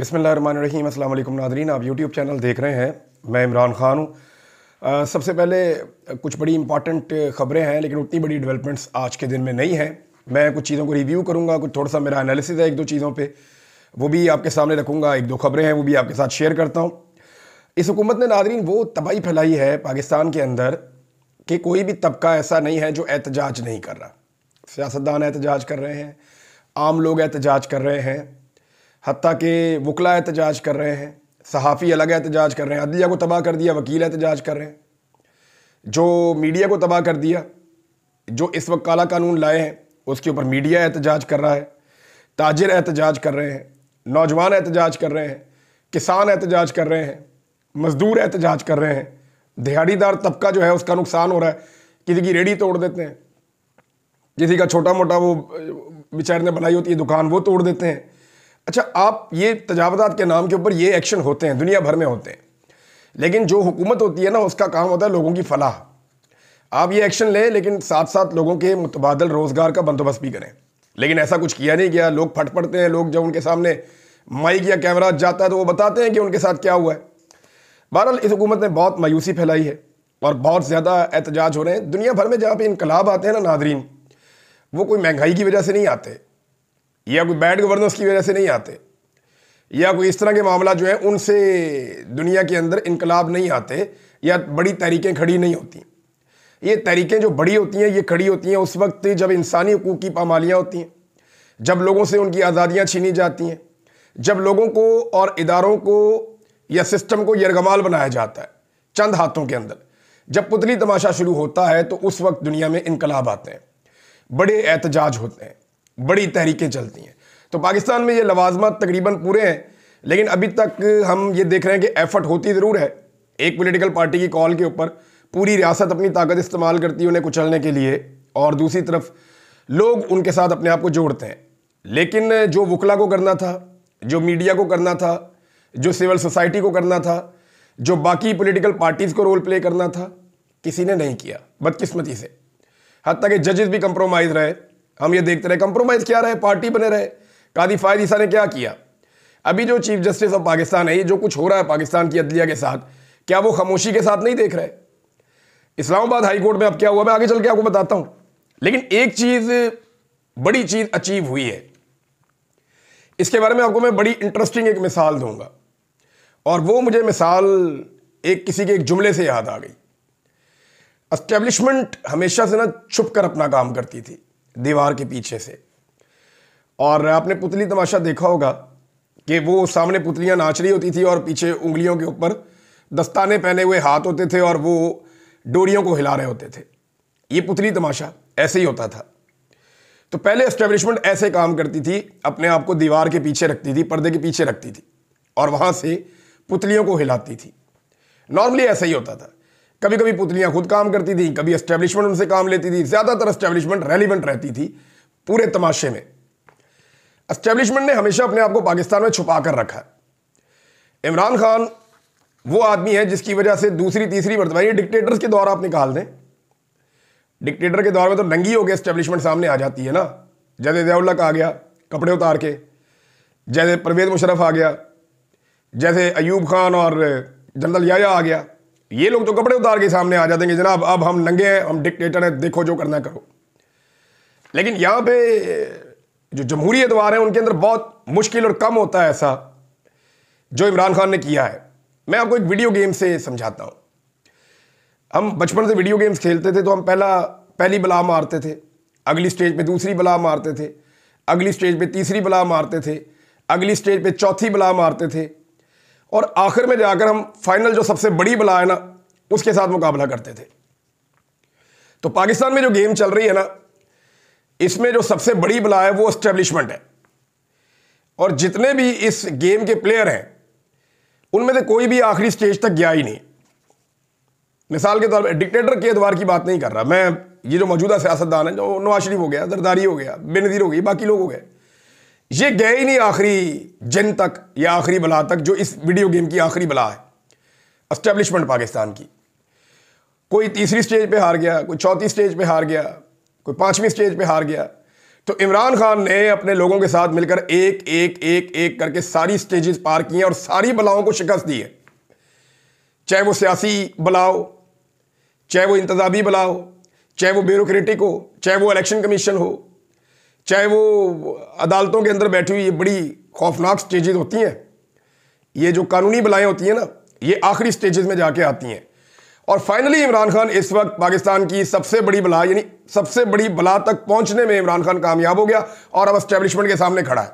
बिस्मिल्लाहिर्रहमानिर्रहीम। अस्सलाम वालेकुम नादरीन, आप यूट्यूब चैनल देख रहे हैं। मैं इमरान ख़ान हूँ। सबसे पहले कुछ बड़ी इंपॉर्टेंट ख़बरें हैं, लेकिन उतनी बड़ी डेवलपमेंट्स आज के दिन में नहीं हैं। मैं कुछ चीज़ों को रिव्यू करूँगा, कुछ थोड़ा सा मेरा एनालिसिस है एक दो चीज़ों पे, वो भी आपके सामने रखूँगा। एक दो ख़बरें हैं वो भी आपके साथ शेयर करता हूँ। इस हुकूमत ने नादरीन वो तबाही फैलाई है पाकिस्तान के अंदर कि कोई भी तबका ऐसा नहीं है जो एहतजाज नहीं कर रहा। सियासतदान एहतजाज कर रहे हैं, आम लोग एहतजाज कर रहे हैं, हत्ता के वकला एहतजाज कर रहे हैं, सहाफ़ी अलग एहतजाज कर रहे हैं। अदलिया को तबाह कर दिया, वकील एहतजाज कर रहे हैं। जो मीडिया को तबाह कर दिया, जो इस वक्त काला कानून लाए हैं, उसके ऊपर मीडिया एहतजाज कर रहा है, ताजिर एहतजाज कर रहे हैं, नौजवान एहतजाज कर रहे हैं, किसान एहतजाज कर रहे हैं, मज़दूर एहतजाज कर रहे हैं। दिहाड़ीदार तबका जो है उसका नुकसान हो रहा है। किसी की रेडी तोड़ देते हैं, किसी का छोटा मोटा वो बेचारे ने बनाई होती है दुकान, वो तोड़ देते हैं। अच्छा, आप ये तजावज़ात के नाम के ऊपर ये एक्शन होते हैं, दुनिया भर में होते हैं, लेकिन जो हुकूमत होती है ना, उसका काम होता है लोगों की फलाह। आप ये एक्शन लें, लेकिन साथ साथ लोगों के मुतबादल रोज़गार का बंदोबस्त भी करें। लेकिन ऐसा कुछ किया नहीं गया। लोग फट पड़ते हैं, लोग जब उनके सामने माइक या कैमरा जाता है तो वो बताते हैं कि उनके साथ क्या हुआ है। बहरहाल इस हुकूमत ने बहुत मायूसी फैलाई है और बहुत ज़्यादा एहतजाज हो रहे हैं। दुनिया भर में जहाँ पर इनकलाब आते हैं ना नादरीन, वो कोई महंगाई की वजह से नहीं आते, या कोई बैड गवर्नेंस की वजह से नहीं आते, या कोई इस तरह के मामला जो है उनसे दुनिया के अंदर इनकलाब नहीं आते, या बड़ी तहरीकें खड़ी नहीं होती। ये तहरीकें जो बड़ी होती हैं, ये खड़ी होती हैं उस वक्त जब इंसानी हुकूक की पामालियाँ होती हैं, जब लोगों से उनकी आज़ादियाँ छीनी जाती हैं, जब लोगों को और इदारों को या सिस्टम को यरगमाल बनाया जाता है चंद हाथों के अंदर। जब पुतली तमाशा शुरू होता है तो उस वक्त दुनिया में इनकलाब आते हैं, बड़े एहतजाज होते हैं, बड़ी तहरीकें चलती हैं। तो पाकिस्तान में ये लवाजमात तकरीबन पूरे हैं, लेकिन अभी तक हम ये देख रहे हैं कि एफर्ट होती ज़रूर है। एक पॉलिटिकल पार्टी की कॉल के ऊपर पूरी रियासत अपनी ताकत इस्तेमाल करती है उन्हें कुचलने के लिए, और दूसरी तरफ लोग उनके साथ अपने आप को जोड़ते हैं। लेकिन जो वकला को करना था, जो मीडिया को करना था, जो सिविल सोसाइटी को करना था, जो बाकी पॉलिटिकल पार्टीज़ को रोल प्ले करना था, किसी ने नहीं किया बदकिस्मती से। हत्ता कि जजेस भी कंप्रोमाइज़ रहे। हम ये देखते रहे, कंप्रोमाइज़ क्या रहे, पार्टी बने रहे। कादी फायद ईसा ने क्या किया? अभी जो चीफ जस्टिस ऑफ पाकिस्तान है, ये जो कुछ हो रहा है पाकिस्तान की अदलिया के साथ, क्या वो खामोशी के साथ नहीं देख रहे? इस्लामाबाद हाई कोर्ट में अब क्या हुआ मैं आगे चल के आपको बताता हूं। लेकिन एक चीज, बड़ी चीज अचीव हुई है, इसके बारे में आपको मैं बड़ी इंटरेस्टिंग एक मिसाल दूंगा। और वो मुझे मिसाल एक किसी के एक जुमले से याद आ गई। एस्टेब्लिशमेंट हमेशा से ना छुप कर अपना काम करती थी दीवार के पीछे से। और आपने पुतली तमाशा देखा होगा कि वो सामने पुतलियां नाच रही होती थी और पीछे उंगलियों के ऊपर दस्ताने पहने हुए हाथ होते थे और वो डोरियों को हिला रहे होते थे। ये पुतली तमाशा ऐसे ही होता था। तो पहले एस्टेब्लिशमेंट ऐसे काम करती थी, अपने आप को दीवार के पीछे रखती थी, पर्दे के पीछे रखती थी और वहां से पुतलियों को हिलाती थी। नॉर्मली ऐसा ही होता था। कभी कभी पुतलियां खुद काम करती थी, कभी एस्टेब्लिशमेंट उनसे काम लेती थी। ज्यादातर एस्टेब्लिशमेंट रेलिवेंट रहती थी पूरे तमाशे में। एस्टेब्लिशमेंट ने हमेशा अपने आप को पाकिस्तान में छुपा कर रखा है। इमरान खान वो आदमी है जिसकी वजह से दूसरी तीसरी मरतबा, ये डिक्टेटर्स के दौर आप निकाल दें, डिक्टेटर के दौर में तो नंगी होकर एस्टेब्लिशमेंट सामने आ जाती है ना। जैसे ज़ियाउल हक आ गया कपड़े उतार के, जैसे परवेज़ मुशर्रफ आ गया, जैसे अयूब खान और जनरल याया आ गया। ये लोग तो कपड़े उतार के सामने आ जाते हैं, जनाब अब हम नंगे हैं, हम डिक्टेटर हैं, देखो जो करना करो। लेकिन यहां पे जो जमहूरी एतवार है उनके अंदर बहुत मुश्किल और कम होता है ऐसा जो इमरान खान ने किया है। मैं आपको एक वीडियो गेम से समझाता हूं। हम बचपन से वीडियो गेम्स खेलते थे तो हम पहली बला मारते थे, अगली स्टेज पे दूसरी बला मारते थे, अगली स्टेज पे तीसरी बला मारते थे, अगली स्टेज पे चौथी बला मारते थे, और आखिर में जाकर हम फाइनल जो सबसे बड़ी बला है ना उसके साथ मुकाबला करते थे। तो पाकिस्तान में जो गेम चल रही है ना, इसमें जो सबसे बड़ी बला है वो एस्टेब्लिशमेंट है। और जितने भी इस गेम के प्लेयर हैं उनमें से कोई भी आखिरी स्टेज तक गया ही नहीं। मिसाल के तौर पर डिक्टेटर के एतबार की बात नहीं कर रहा मैं, ये जो मौजूदा सियासतदान है, जो नवाज शरीफ हो गया, जरदारी हो गया, बेनज़ीर हो गई, बाकी लोग हो गए, ये गए ही नहीं आखिरी जिन तक या आखिरी बला तक जो इस वीडियो गेम की आखिरी बला है एस्टेब्लिशमेंट पाकिस्तान की। कोई तीसरी स्टेज पे हार गया, कोई चौथी स्टेज पे हार गया, कोई पांचवी स्टेज पे हार गया। तो इमरान खान ने अपने लोगों के साथ मिलकर एक एक एक एक करके सारी स्टेजेस पार की हैं और सारी बलाओं को शिकस्त दी है। चाहे वो सियासी बलाओ, चाहे वो इंतजामी बलाओ, चाहे वो ब्यूरोक्रेटिक हो, चाहे वो इलेक्शन कमीशन हो, चाहे वो अदालतों के अंदर बैठी हुई ये बड़ी खौफनाक स्टेजेस होती हैं, ये जो कानूनी बलाएं होती हैं ना, ये आखिरी स्टेजेस में जाके आती हैं। और फाइनली इमरान खान इस वक्त पाकिस्तान की सबसे बड़ी बला, यानी सबसे बड़ी बला तक पहुंचने में इमरान खान कामयाब हो गया और अब एस्टेब्लिशमेंट के सामने खड़ा है।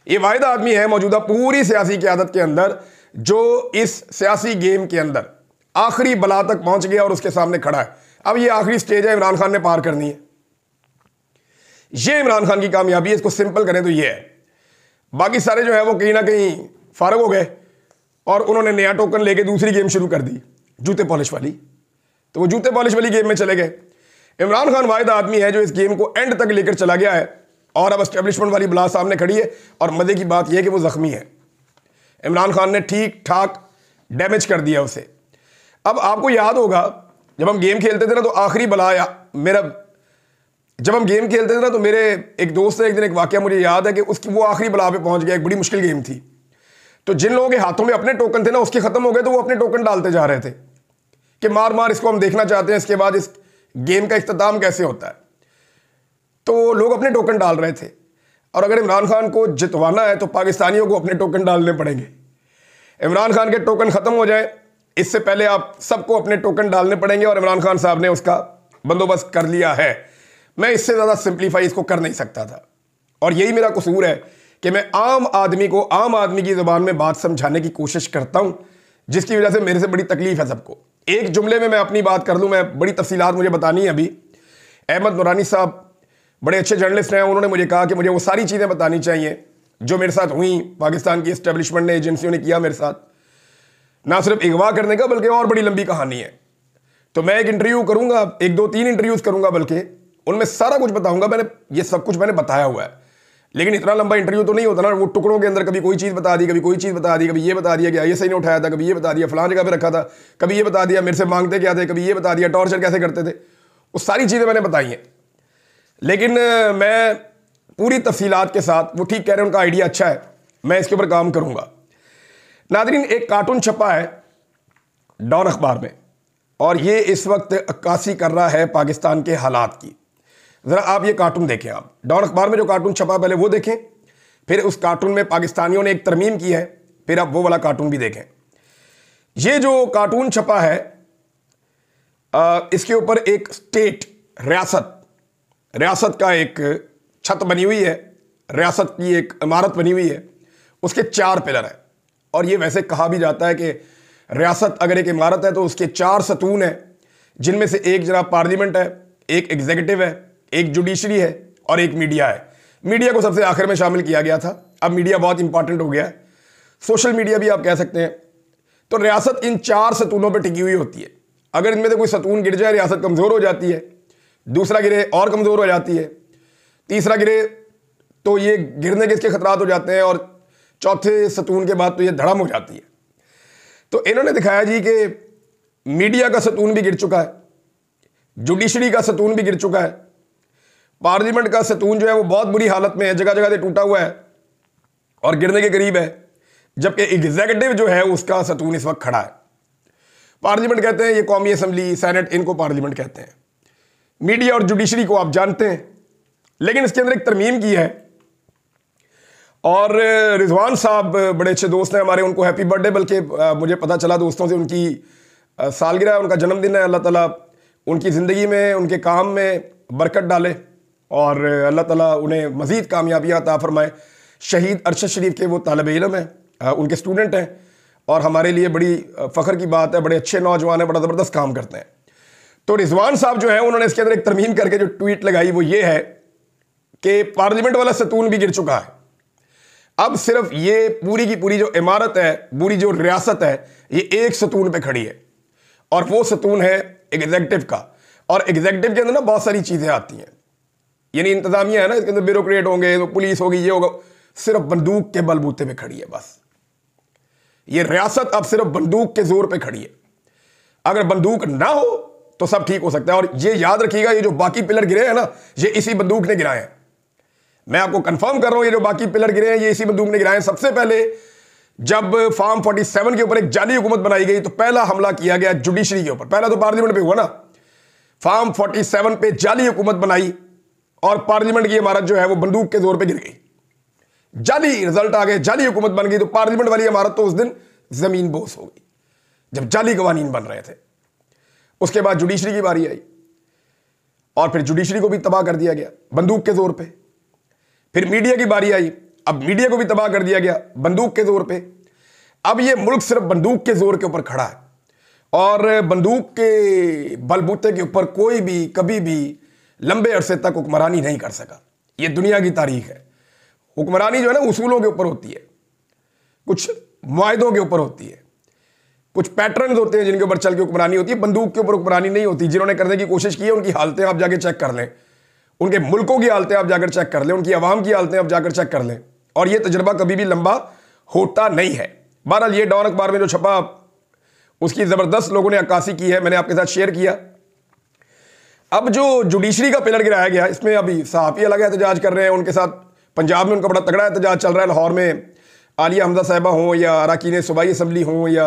ये वाहिद आदमी है मौजूदा पूरी सियासी क़यादत के अंदर जो इस सियासी गेम के अंदर आखिरी बला तक पहुंच गया और उसके सामने खड़ा है। अब ये आखिरी स्टेज है, इमरान खान ने पार करनी है। ये इमरान खान की कामयाबी है। इसको सिंपल करें तो ये है। बाकी सारे जो है वो कहीं ना कहीं फारग हो गए और उन्होंने नया टोकन लेके दूसरी गेम शुरू कर दी, जूते पॉलिश वाली। तो वो जूते पॉलिश वाली गेम में चले गए। इमरान खान वाहिद आदमी है जो इस गेम को एंड तक लेकर चला गया है और अब एस्टेब्लिशमेंट वाली बला सामने खड़ी है। और मजे की बात यह है कि वो जख्मी है। इमरान खान ने ठीक ठाक डैमेज कर दिया उसे। अब आपको याद होगा जब हम गेम खेलते थे ना, तो आखिरी बला जब हम गेम खेलते थे ना, तो मेरे एक दोस्त ने एक दिन एक वाकया मुझे याद है कि उसकी वो आखिरी बला पे पहुंच गया। एक बड़ी मुश्किल गेम थी। तो जिन लोगों के हाथों में अपने टोकन थे ना, उसके खत्म हो गए, तो वो अपने टोकन डालते जा रहे थे कि मार मार इसको हम देखना चाहते हैं, इसके बाद इस गेम का इख्तिताम कैसे होता है। तो लोग अपने टोकन डाल रहे थे। और अगर इमरान खान को जितवाना है तो पाकिस्तानियों को अपने टोकन डालने पड़ेंगे। इमरान खान के टोकन खत्म हो जाए इससे पहले आप सबको अपने टोकन डालने पड़ेंगे और इमरान खान साहब ने उसका बंदोबस्त कर लिया है। मैं इससे ज़्यादा सिंप्लीफाई इसको कर नहीं सकता था। और यही मेरा कसूर है कि मैं आम आदमी को आम आदमी की ज़बान में बात समझाने की कोशिश करता हूं, जिसकी वजह से मेरे से बड़ी तकलीफ है सबको। एक जुमले में मैं अपनी बात कर लूं, मैं बड़ी तफसीलात मुझे बतानी है अभी। अहमद नूरानी साहब बड़े अच्छे जर्नलिस्ट हैं, उन्होंने मुझे कहा कि मुझे वो सारी चीज़ें बतानी चाहिए जो मेरे साथ हुई, पाकिस्तान की इस्टेब्लिशमेंट ने, एजेंसियों ने किया मेरे साथ। ना सिर्फ अगवा करने का बल्कि और बड़ी लंबी कहानी है। तो मैं एक इंटरव्यू करूंगा, एक दो तीन इंटरव्यूज़ करूंगा, बल्कि उनमें सारा कुछ बताऊंगा। ये सब कुछ मैंने बताया हुआ है, लेकिन इतना लंबा इंटरव्यू तो नहीं होता ना। वो टुकड़ों के अंदर कभी कोई चीज़ बता दी, कभी कोई चीज़ बता दी, कभी ये बता दिया कि ISI ने उठाया था, कभी ये बता दिया फलां जगह पे रखा था, कभी ये बता दिया मेरे से मांगते क्या थे, कभी ये बता दिया टॉर्चर कैसे करते थे। वो सारी चीज़ें मैंने बताई हैं, लेकिन मैं पूरी तफसीलात के साथ, वो ठीक कह रहे हैं, उनका आइडिया अच्छा है, मैं इसके ऊपर काम करूँगा। नादरीन, एक कार्टून छपा है डॉन अखबार में और ये इस वक्त अक्कासी कर रहा है पाकिस्तान के हालात की। ज़रा आप ये कार्टून देखें। आप डॉन अखबार में जो कार्टून छपा पहले वो देखें, फिर उस कार्टून में पाकिस्तानियों ने एक तरमीम की है, फिर आप वो वाला कार्टून भी देखें। ये जो कार्टून छपा है इसके ऊपर एक स्टेट, रियासत का एक छत बनी हुई है, रियासत की एक इमारत बनी हुई है, उसके 4 पिलर हैं। और ये वैसे कहा भी जाता है कि रियासत अगर एक इमारत है तो उसके 4 सतून हैं, जिनमें से एक जनाब पार्लियामेंट है, एक एग्जीक्यूटिव है, एक जुडिशरी है और एक मीडिया है। मीडिया को सबसे आखिर में शामिल किया गया था, अब मीडिया बहुत इंपॉर्टेंट हो गया है, सोशल मीडिया भी आप कह सकते हैं। तो रियासत इन 4 सतूनों पर टिकी हुई होती है। अगर इनमें से कोई सतून गिर जाए, रियासत कमज़ोर हो जाती है, दूसरा गिरे और कमज़ोर हो जाती है, तीसरा गिरे तो ये गिरने के इसके खतरात हो जाते हैं, और चौथे सतून के बाद तो ये धड़म हो जाती है। तो इन्होंने दिखाया जी कि मीडिया का सतून भी गिर चुका है, जुडिशरी का सतून भी गिर चुका है, पार्लियामेंट का सतून जो है वो बहुत बुरी हालत में है, जगह जगह से टूटा हुआ है और गिरने के करीब है, जबकि एग्जीक्यूटिव जो है उसका सतून इस वक्त खड़ा है। पार्लियामेंट कहते हैं ये कौमी असम्बली, सेनेट, इनको पार्लियामेंट कहते हैं। मीडिया और जुडिशरी को आप जानते हैं, लेकिन इसके अंदर एक तरमीम की है। और रिजवान साहब बड़े अच्छे दोस्त हैं हमारे, उनको हैप्पी बर्थडे, बल्कि मुझे पता चला दोस्तों से उनकी सालगिरह है, उनका जन्मदिन है। अल्लाह ताला उनकी ज़िंदगी में, उनके काम में बरकत डाले और अल्लाह ताला उन्हें मज़ीद कामयाबियाँ अता फरमाए। शहीद अरशद शरीफ के वो तालिब इल्म हैं, उनके स्टूडेंट हैं, और हमारे लिए बड़ी फ़ख्र की बात है, बड़े अच्छे नौजवान हैं, बड़ा ज़बरदस्त काम करते हैं। तो रिजवान साहब जो हैं उन्होंने इसके अंदर एक तरमीम करके जो ट्वीट लगाई वो ये है कि पार्लियामेंट वाला सतून भी गिर चुका है। अब सिर्फ ये पूरी की पूरी जो इमारत है, पूरी जो रियासत है, ये एक सतून पे खड़ी है, और वो सतून है एग्जीक्यूटिव का। और एग्जीक्यूटिव के अंदर ना बहुत सारी चीज़ें आती हैं, यानी इंतजामिया है ना, इसके अंदर ब्यूरोक्रेट होंगे, तो पुलिस होगी, ये होगा। सिर्फ बंदूक के बलबूते पे खड़ी है बस। ये रियासत अब सिर्फ बंदूक के जोर पे खड़ी है। अगर बंदूक ना हो तो सब ठीक हो सकता है। और ये याद रखिएगा, ये जो बाकी पिलर गिरे हैं ना, ये इसी बंदूक ने गिराए हैं। मैं आपको कंफर्म कर रहा हूं, ये जो बाकी पिलर गिरे हैं ये इसी बंदूक ने गिराए हैं। सबसे पहले जब फॉर्म 47 के ऊपर एक जाली हुकूमत बनाई गई तो पहला हमला किया गया जुडिशरी के ऊपर। पहला तो पार्लियामेंट पे हुआ ना, फॉर्म 47 पे जाली हुकूमत बनाई और पार्लियामेंट की इमारत जो है वो बंदूक के जोर पे गिर गई। जाली रिजल्ट आ गए, जाली हुकूमत बन गई, तो पार्लियामेंट वाली इमारत तो उस दिन जमीन बोस हो गई जब जाली कवानीन बन रहे थे। उसके बाद जुडिशरी की बारी आई और फिर जुडिशरी को भी तबाह कर दिया गया बंदूक के जोर पे। फिर मीडिया की बारी आई, अब मीडिया को भी तबाह कर दिया गया बंदूक के जोर पे। अब ये मुल्क सिर्फ बंदूक के जोर के ऊपर खड़ा है और बंदूक के बलबूते के ऊपर कोई भी कभी भी लंबे अरसे तक हुक्मरानी नहीं कर सका। ये दुनिया की तारीख है। हुक्मरानी जो है ना उसूलों के ऊपर होती है, कुछ मुआहदों के ऊपर होती है, कुछ पैटर्न होते हैं जिनके ऊपर चल के हुक्मरानी होती है। बंदूक के ऊपर हुक्मरानी नहीं होती। जिन्होंने करने की कोशिश की है उनकी हालतें आप जाके चेक कर लें, उनके मुल्कों की हालतें आप जाकर चेक कर लें, उनकी आवाम की हालतें आप जाकर चेक कर लें, और ये तजुर्बा कभी भी लंबा होता नहीं है। बहरहाल ये डॉन अखबार में जो छपा उसकी ज़बरदस्त लोगों ने अक्कासी की है, मैंने आपके साथ शेयर किया। अब जो जुडिशरी का पिलर गिराया गया, इसमें अभी सहाफ़ी अलग एहतजाज कर रहे हैं, उनके साथ पंजाब में उनका बड़ा तगड़ा एहतजाज चल रहा है। लाहौर में आलिया हमजा साहिबा हों या अरकान सूबाई असम्बली हों या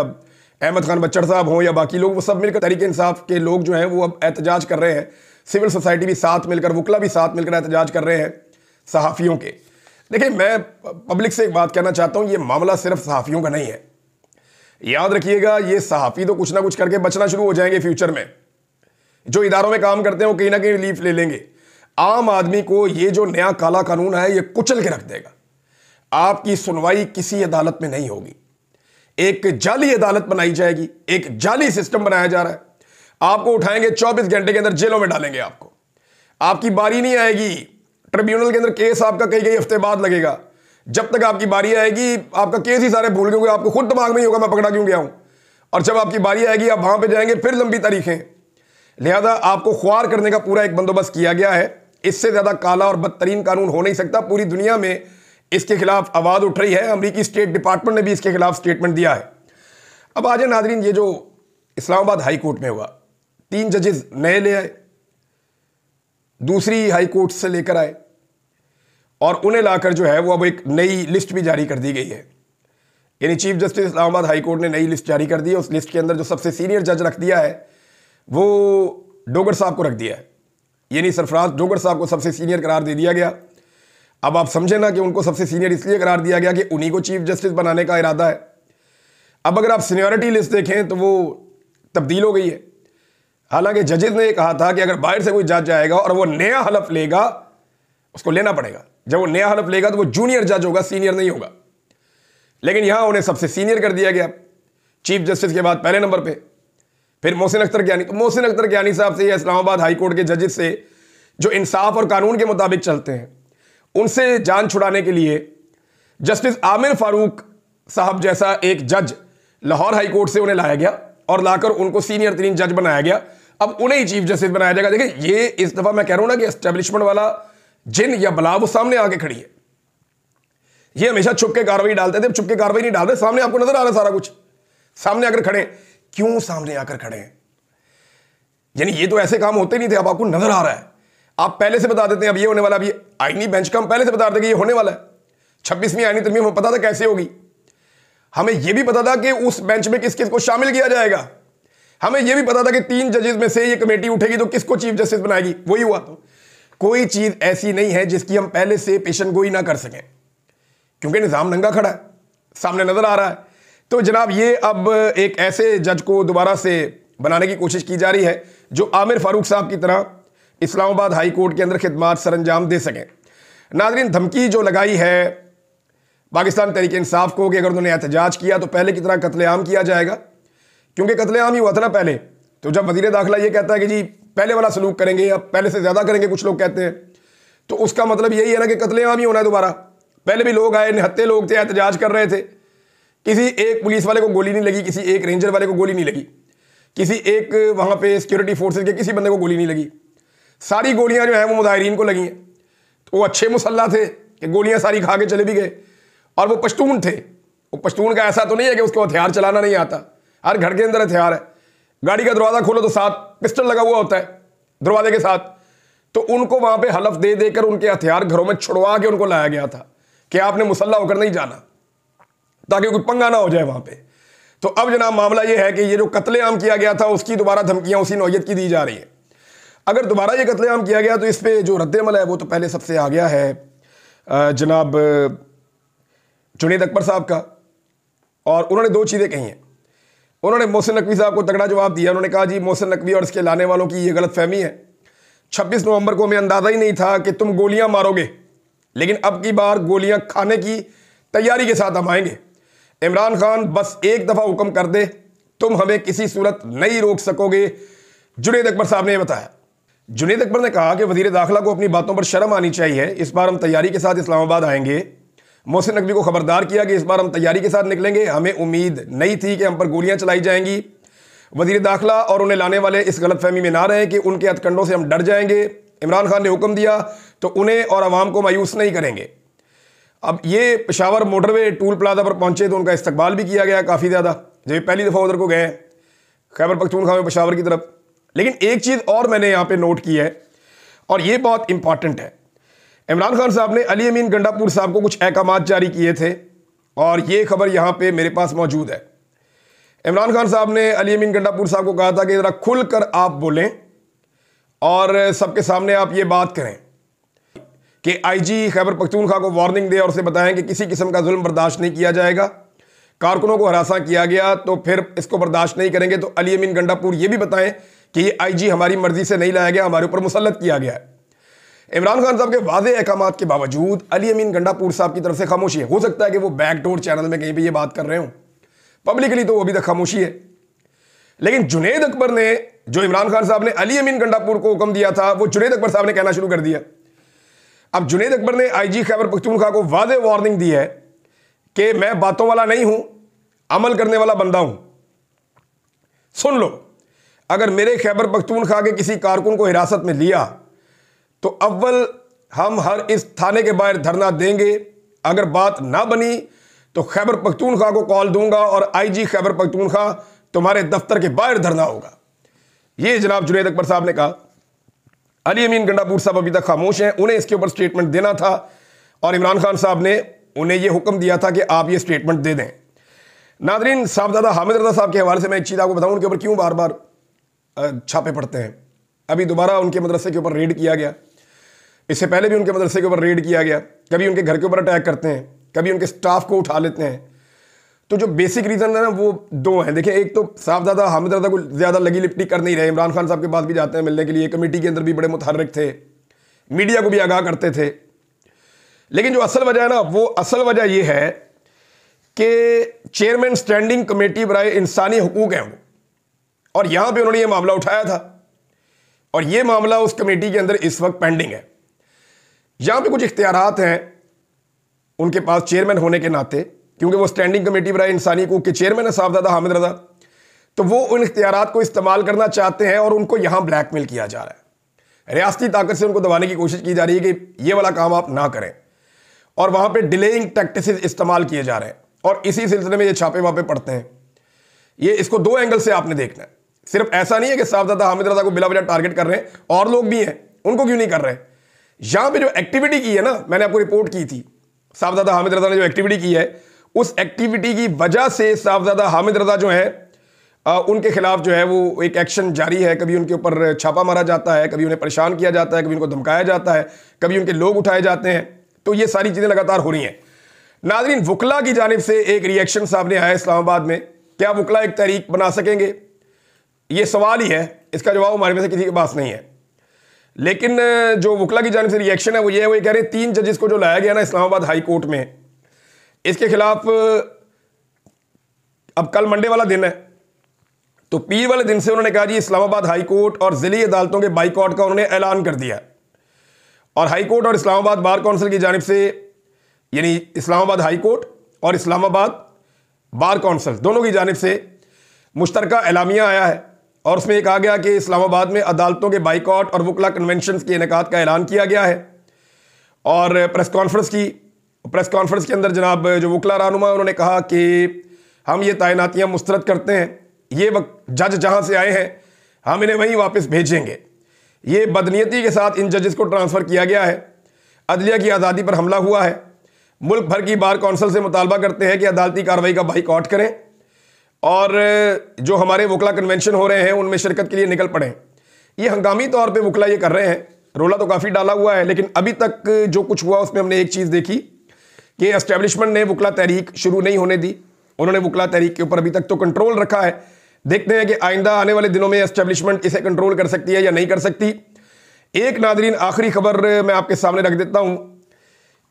अहमद खान बच्चर साहब हों या बाकी लोग, वो सब मिलकर तहरीक इंसाफ के लोग जो हैं वो अब एहतजाज कर रहे हैं। सिविल सोसाइटी भी साथ मिलकर, वकला भी साथ मिलकर एहतजाज कर रहे हैं सहाफ़ियों के। देखिए, मैं पब्लिक से एक बात कहना चाहता हूँ, ये मामला सिर्फ सहाफ़ियों का नहीं है। याद रखिएगा, ये सहाफ़ी तो कुछ ना कुछ करके बचना शुरू हो जाएंगे फ्यूचर में। जो इदारों में काम करते हैं वो कहीं ना कहीं रिलीफ ले लेंगे। आम आदमी को ये जो नया काला कानून है ये कुचल के रख देगा। आपकी सुनवाई किसी अदालत में नहीं होगी, एक जाली अदालत बनाई जाएगी, एक जाली सिस्टम बनाया जा रहा है। आपको उठाएंगे 24 घंटे के अंदर जेलों में डालेंगे। आपकी बारी नहीं आएगी ट्रिब्यूनल के अंदर, केस आपका कई हफ्ते बाद लगेगा। जब तक आपकी बारी आएगी आपका केस ही सारे भूल गए, आपको खुद दिमाग में ही होगा मैं पकड़ा क्यों गया हूं। और जब आपकी बारी आएगी आप वहां पे जाएंगे, फिर लंबी तारीखें। लिहाजा आपको ख्वार करने का पूरा एक बंदोबस्त किया गया है। इससे ज्यादा काला और बदतरीन कानून हो नहीं सकता। पूरी दुनिया में इसके खिलाफ आवाज उठ रही है। अमेरिकी स्टेट डिपार्टमेंट ने भी इसके खिलाफ स्टेटमेंट दिया है। अब आज नाजरीन, ये जो इस्लामाबाद हाई कोर्ट में हुआ, 3 जजेस नए ले आए, दूसरी हाई कोर्ट से लेकर आए और उन्हें लाकर जो है वो अब एक नई लिस्ट भी जारी कर दी गई है। यानी chief justice Islamabad high court ने नई लिस्ट जारी कर दी है। उस लिस्ट के अंदर जो सबसे सीनियर जज रख दिया है वो डोगर साहब को रख दिया है। यानी सरफराज डोगर साहब को सबसे सीनियर करार दे दिया गया। अब आप समझे ना कि उनको सबसे सीनियर इसलिए करार दिया गया कि उन्हीं को चीफ जस्टिस बनाने का इरादा है। अब अगर आप सीनियरिटी लिस्ट देखें तो वो तब्दील हो गई है। हालांकि जजेस ने कहा था कि अगर बाहर से कोई जज आएगा और वो नया हलफ लेगा, उसको लेना पड़ेगा। जब वो नया हलफ लेगा तो वो जूनियर जज होगा, सीनियर नहीं होगा। लेकिन यहां उन्हें सबसे सीनियर कर दिया गया, चीफ जस्टिस के बाद पहले नंबर पे। फिर मोहसिन अख्तर ज्ञानी, तो मोहसिन अख्तर ज्ञानी साहब से या इस्लामाबाद हाई कोर्ट के जजेस से जो इंसाफ और कानून के मुताबिक चलते हैं, उनसे जान छुड़ाने के लिए जस्टिस आमिर फारूक साहब जैसा एक जज लाहौर हाई कोर्ट से उन्हें लाया गया और लाकर उनको सीनियर तरीन जज बनाया गया। अब उन्हें ही चीफ जस्टिस बनाया जाएगा। देखिए, ये इस दफा मैं कह रहा हूं ना कि एस्टेब्लिशमेंट वाला जिन या बला वो सामने आके खड़ी है। ये हमेशा छुप के कार्रवाई डालते थे, छुप के कार्रवाई नहीं डाल रहे, सामने आपको नजर आ रहा है सारा कुछ, सामने आकर खड़े। क्यों सामने आकर खड़े हैं? यानी ये तो ऐसे काम होते नहीं थे, अब आपको नजर आ रहा है। आप पहले से बता देते हैं अब ये होने वाला, अभी आईनी बेंच का हम पहले से बता देते कि ये होने वाला है। 26वीं आईनी तरमीम हमें पता था कैसे होगी। हमें यह भी पता था कि उस बेंच में किस किस को शामिल किया जाएगा। हमें यह भी पता था कि 3 जजेस में से ये कमेटी उठेगी तो किसको चीफ जस्टिस बनाएगी। वही हुआ। तो कोई चीज ऐसी नहीं है जिसकी हम पहले से पेशन गोई ना कर सकें, क्योंकि निजाम नंगा खड़ा है, सामने नजर आ रहा है। तो जनाब, ये अब एक ऐसे जज को दोबारा से बनाने की कोशिश की जा रही है जो आमिर फारूक साहब की तरह इस्लामाबाद हाई कोर्ट के अंदर खिदमात सर अंजाम दे सकें। नाजरीन, धमकी जो लगाई है पाकिस्तान तहरीक इंसाफ को कि अगर उन्होंने एहतजाज किया तो पहले की तरह कत्लेआम किया जाएगा, क्योंकि कत्लेआम ही हुआ था ना पहले। तो जब वजीर दाखिला ये कहता है कि जी पहले वाला सलूक करेंगे या पहले से ज़्यादा करेंगे, कुछ लोग कहते हैं, तो उसका मतलब यही है ना कि कत्लेआम ही होना है दोबारा। पहले भी लोग आए, निहत्ते लोग थे, एहतजाज कर रहे थे, किसी एक पुलिस वाले को गोली नहीं लगी, किसी एक रेंजर वाले को गोली नहीं लगी, किसी एक वहाँ पे सिक्योरिटी फोर्सेज के किसी बंदे को गोली नहीं लगी। सारी गोलियाँ जो हैं वो मुजाहिरीन को लगी हैं। तो वो अच्छे मुसल्ला थे कि गोलियाँ सारी खा के चले भी गए, और वो पश्तून थे। वो पश्तून का ऐसा तो नहीं है कि उसको हथियार चलाना नहीं आता, हर घर के अंदर हथियार है। गाड़ी का दरवाज़ा खोलो तो साथ पिस्टल लगा हुआ होता है दरवाजे के साथ। तो उनको वहां पे हलफ दे देकर उनके हथियार घरों में छुड़वा के उनको लाया गया था कि आपने मुसल्ला होकर नहीं जाना, ताकि कोई पंगा ना हो जाए वहां पे। तो अब जनाब मामला यह है कि ये जो कत्लेआम किया गया था उसकी दोबारा धमकियां उसी नौयत की दी जा रही हैं। अगर दोबारा ये कत्लेआम किया गया तो इस पर जो रद्द-ए-अमल है वो तो पहले सबसे आ गया है जनाब जुनैद अकबर साहब का, और उन्होंने दो चीज़ें कही हैं। उन्होंने मोहसिन नकवी साहब को तगड़ा जवाब दिया। उन्होंने कहा जी मोहसिन नकवी और इसके लाने वालों की ये गलतफहमी है, 26 नवंबर को हमें अंदाज़ा ही नहीं था कि तुम गोलियां मारोगे, लेकिन अब की बार गोलियां खाने की तैयारी के साथ हम आएंगे। इमरान खान बस एक दफ़ा हुक्म कर दे, तुम हमें किसी सूरत नहीं रोक सकोगे, जुनैद अकबर साहब ने यह बताया। जुनैद अकबर ने कहा कि वज़ीर दाखिला को अपनी बातों पर शर्म आनी चाहिए, इस बार हम तैयारी के साथ इस्लामाबाद आएंगे। मोहसिन नकवी को खबरदार किया कि इस बार हम तैयारी के साथ निकलेंगे, हमें उम्मीद नहीं थी कि हम पर गोलियां चलाई जाएंगी। वज़ीर दाखिला और उन्हें लाने वाले इस गलतफहमी में ना रहें कि उनके हथकंडों से हम डर जाएंगे। इमरान खान ने हुक्म दिया तो उन्हें और आवाम को मायूस नहीं करेंगे। अब ये पेशावर मोटरवे टूल प्लाजा पर पहुंचे तो उनका इस्तकबाल भी किया गया काफ़ी ज़्यादा, जब पहली दफ़ा उधर को गए खैबर पख्तूनख्वा में पेशावर की तरफ। लेकिन एक चीज़ और मैंने यहाँ पे नोट की है और ये बहुत इंपॉर्टेंट है। इमरान खान साहब ने अली अमीन गंडापुर साहब को कुछ अहकामात जारी किए थे और ये खबर यहाँ पे मेरे पास मौजूद है। इमरान खान साहब ने अली अमीन गंडापुर साहब को कहा था कि ज़रा खुल कर आप बोलें और सबके सामने आप ये बात करें कि आईजी खैबर पख्तूनख्वा को वार्निंग दे और उसे बताएं कि किसी किस्म का जुल्म बर्दाश्त नहीं किया जाएगा। कारकुनों को हरासा किया गया तो फिर इसको बर्दाश्त नहीं करेंगे। तो अली अमीन गंडापुर ये भी बताएं कि ये आईजी हमारी मर्जी से नहीं लाया गया, हमारे ऊपर मुसल्लत किया गया है। इमरान खान साहब के वाज़े अहकामात के बावजूद अली अमीन गंडापुर साहब की तरफ से खामोशी है। हो सकता है कि वो बैकडोर चैनल में कहीं पर ये बात कर रहे हो, पब्लिकली तो वो अभी तक खामोशी है। लेकिन जुनैद अकबर ने, जो इमरान खान साहब ने अली अमीन गंडापुर को हुक्म दिया था, वो जुनैद अकबर साहब ने कहना शुरू कर दिया। अब जुनैद अकबर ने आईजी खैबर पख्तूनख्वा को वाज़े वार्निंग दी है कि मैं बातों वाला नहीं हूं, अमल करने वाला बंदा हूं। सुन लो, अगर मेरे खैबर पख्तूनख्वा के किसी कारकुन को हिरासत में लिया तो अव्वल हम हर इस थाने के बाहर धरना देंगे, अगर बात ना बनी तो खैबर पख्तूनख्वा को कॉल दूंगा और आईजी खैबर पख्तूनख्वा तुम्हारे दफ्तर के बाहर धरना होगा। ये जनाब जुनैद अकबर साहब ने कहा। अली अमीन गंडापुर साहब अभी तक खामोश हैं, उन्हें इसके ऊपर स्टेटमेंट देना था और इमरान खान साहब ने उन्हें यह हुक्म दिया था कि आप ये स्टेटमेंट दे दें। नादरीन, साहबजादा हामिद रज़ा साहब के हवाले से मैं एक चीज़ आपको बताऊं, उनके ऊपर क्यों बार बार छापे पड़ते हैं। अभी दोबारा उनके मदरसे के ऊपर रेड किया गया, इससे पहले भी उनके मदरसे के ऊपर रेड किया गया। कभी उनके घर के ऊपर अटैक करते हैं, कभी उनके स्टाफ को उठा लेते हैं। तो जो बेसिक रीज़न है ना वो दो हैं। देखिए, एक तो साहबजादा हामिद रज़ा को ज़्यादा लगी लिपटी कर नहीं रहे, इमरान खान साहब के पास भी जाते हैं मिलने के लिए, कमेटी के अंदर भी बड़े मुतहर्रिक थे, मीडिया को भी आगाह करते थे। लेकिन जो असल वजह है ना, वो असल वजह ये है कि चेयरमैन स्टैंडिंग कमेटी बराए इंसानी हुकूक हैं वो, और यहाँ पर उन्होंने ये मामला उठाया था और ये मामला उस कमेटी के अंदर इस वक्त पेंडिंग है। यहाँ पर कुछ इख्तियारात हैं उनके पास चेयरमैन होने के नाते, क्योंकि वो स्टैंडिंग कमेटी बराए इंसानी हुकूक के चेयरमैन है साहबजादा हामिद रज़ा, तो वो उन इख्तियारात को इस्तेमाल करना चाहते हैं और उनको यहाँ ब्लैकमेल किया जा रहा है। रियासती ताकत से उनको दबाने की कोशिश की जा रही है कि ये वाला काम आप ना करें, और वहाँ पे डिलेइंग टैक्टिक्स इस्तेमाल किए जा रहे हैं और इसी सिलसिले में ये छापे वापे पड़ते हैं। ये इसको दो एंगल से आपने देखना है। सिर्फ ऐसा नहीं है कि साहबजादा हामिद रज़ा को बिला वजह टारगेट कर रहे हैं, और लोग भी हैं, उनको क्यों नहीं कर रहे। यहाँ पे जो एक्टिविटी की है ना, मैंने आपको रिपोर्ट की थी, साहबजादा हामिद रज़ा ने जो एक्टिविटी की है, उस एक्टिविटी की वजह से साहबजादा हामिद रज़ा जो है उनके खिलाफ जो है वो एक एक्शन जारी है। कभी उनके ऊपर छापा मारा जाता है, कभी उन्हें परेशान किया जाता है, कभी उनको धमकाया जाता है, कभी उनके लोग उठाए जाते हैं। तो ये सारी चीज़ें लगातार हो रही हैं। नाज़रीन, वकला की जानिब से एक रिएक्शन सामने आया इस्लामाबाद में। क्या वकला एक तहरीक बना सकेंगे? ये सवाल ही है, इसका जवाब हमारे में से किसी के पास नहीं है। लेकिन जो वकला की जानिब से रिएक्शन है वो ये है, वो कह रहे हैं 3 जजेस को जो लाया गया ना इस्लामाबाद हाई कोर्ट में, इसके खिलाफ अब कल मंडे वाला दिन है, तो पीर वाले दिन से उन्होंने कहा जी इस्लामाबाद हाई कोर्ट और ज़िली अदालतों के बाइकआउट का उन्होंने ऐलान कर दिया। और हाई कोर्ट और इस्लामाबाद बार काउंसिल की जानिब से, यानी इस्लामाबाद हाई कोर्ट और इस्लामाबाद बार काउंसिल दोनों की जानिब से मुश्तरका एलामिया आया है और उसमें कहा गया कि इस्लामाबाद में अदालतों के बाइकआउट और वकला कन्वेंशन के इनेकाद का ऐलान किया गया है। और प्रेस कॉन्फ्रेंस के अंदर जनाब जो वकला रहनुमा उन्होंने कहा कि हम ये तैनातियाँ मुस्तरद करते हैं। ये जज जहां से आए हैं हम इन्हें वहीं वापस भेजेंगे। ये बदनीयती के साथ इन जजेस को ट्रांसफ़र किया गया है। अदलिया की आज़ादी पर हमला हुआ है। मुल्क भर की बार कौंसिल से मुतालबा करते हैं कि अदालती कार्रवाई का बाइकआउट करें और जो हमारे वकला कन्वेंशन हो रहे हैं उनमें शिरकत के लिए निकल पड़ें। ये हंगामी तौर पे वकला ये कर रहे हैं। रोला तो काफ़ी डाला हुआ है, लेकिन अभी तक जो कुछ हुआ उसमें हमने एक चीज़ देखी कि एस्टेब्लिशमेंट ने वकला तहरीक शुरू नहीं होने दी। उन्होंने वकला तहरीक के ऊपर अभी तक तो कंट्रोल रखा है। देखते हैं कि आइंदा आने वाले दिनों में एस्टेब्लिशमेंट इसे कंट्रोल कर सकती है या नहीं कर सकती। एक नादरीन आखिरी खबर मैं आपके सामने रख देता हूँ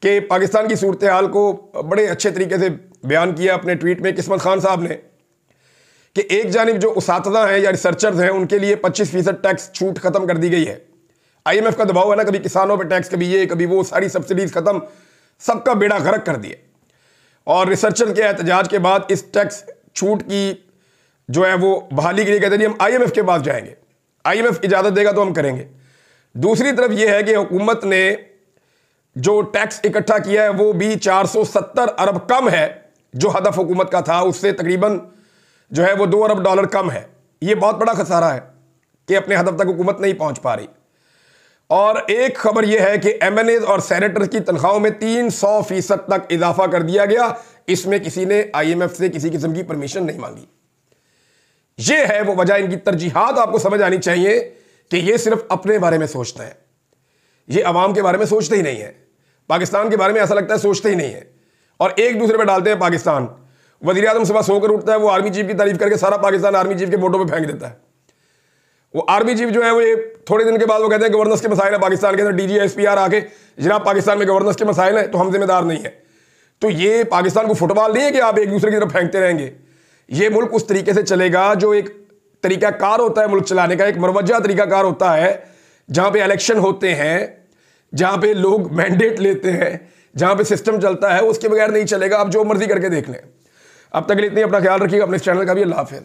कि पाकिस्तान की सूरत हाल को बड़े अच्छे तरीके से बयान किया अपने ट्वीट में किस्मत खान साहब ने कि एक जानिब जो उसातिज़ा हैं या रिसर्चर्स हैं उनके लिए 25% टैक्स छूट खत्म कर दी गई है। IMF का दबाव है ना, कभी किसानों पे टैक्स, कभी ये कभी वो, सारी सब्सिडीज खत्म, सबका बेड़ा गर्क कर दिए। और रिसर्चर के एहतजाज के बाद इस टैक्स छूट की जो है वो बहाली के लिए कहते हैं हम IMF के पास जाएंगे, IMF इजाज़त देगा तो हम करेंगे। दूसरी तरफ यह है कि हुकूमत ने जो टैक्स इकट्ठा किया है वो भी 470 अरब कम है जो हदफ हुकूमत का था, उससे तकरीबन जो है वो $2 अरब कम है। ये बहुत बड़ा खसारा है कि अपने हदफ तक हुकूमत नहीं पहुंच पा रही। और एक खबर यह है कि MNAs और सेनेटर्स की तनख्वाहों में 300% तक इजाफा कर दिया गया। इसमें किसी ने IMF से किसी किस्म की परमिशन नहीं मांगी। यह है वो वजह। इनकी तरजीहात आपको समझ आनी चाहिए कि ये सिर्फ अपने बारे में सोचते हैं, ये अवाम के बारे में सोचते ही नहीं है। पाकिस्तान के बारे में ऐसा लगता है सोचते ही नहीं है और एक दूसरे पे डालते हैं पाकिस्तान। वज़ीर आज़म सुबह सोकर उठता है, वो आर्मी चीफ की तारीफ करके सारा पाकिस्तान आर्मी चीफ के बोटों पे फेंक देता है। वो आर्मी चीफ जो है वो ये थोड़े दिन के बाद वो कहते हैं गवर्नेंस के मसाइल है पाकिस्तान के अंदर, DG SPR आके जनाब पाकिस्तान में गवर्नेंस के मसाइल हैं तो हम जिम्मेदार नहीं है। तो ये पाकिस्तान को फुटबॉल नहीं है कि आप एक दूसरे की तरफ फेंकते रहेंगे। ये मुल्क उस तरीके से चलेगा जो एक तरीकाकार होता है मुल्क चलाने का, एक मरवजा तरीकाकार होता है जहां पे इलेक्शन होते हैं, जहां पे लोग मैंडेट लेते हैं, जहां पे सिस्टम चलता है। उसके बगैर नहीं चलेगा। आप जो मर्जी करके देख लें। अब तक के लिए इतनी, अपना ख्याल रखिएगा, अपने चैनल का भी। अल्लाह हाफ़िज़।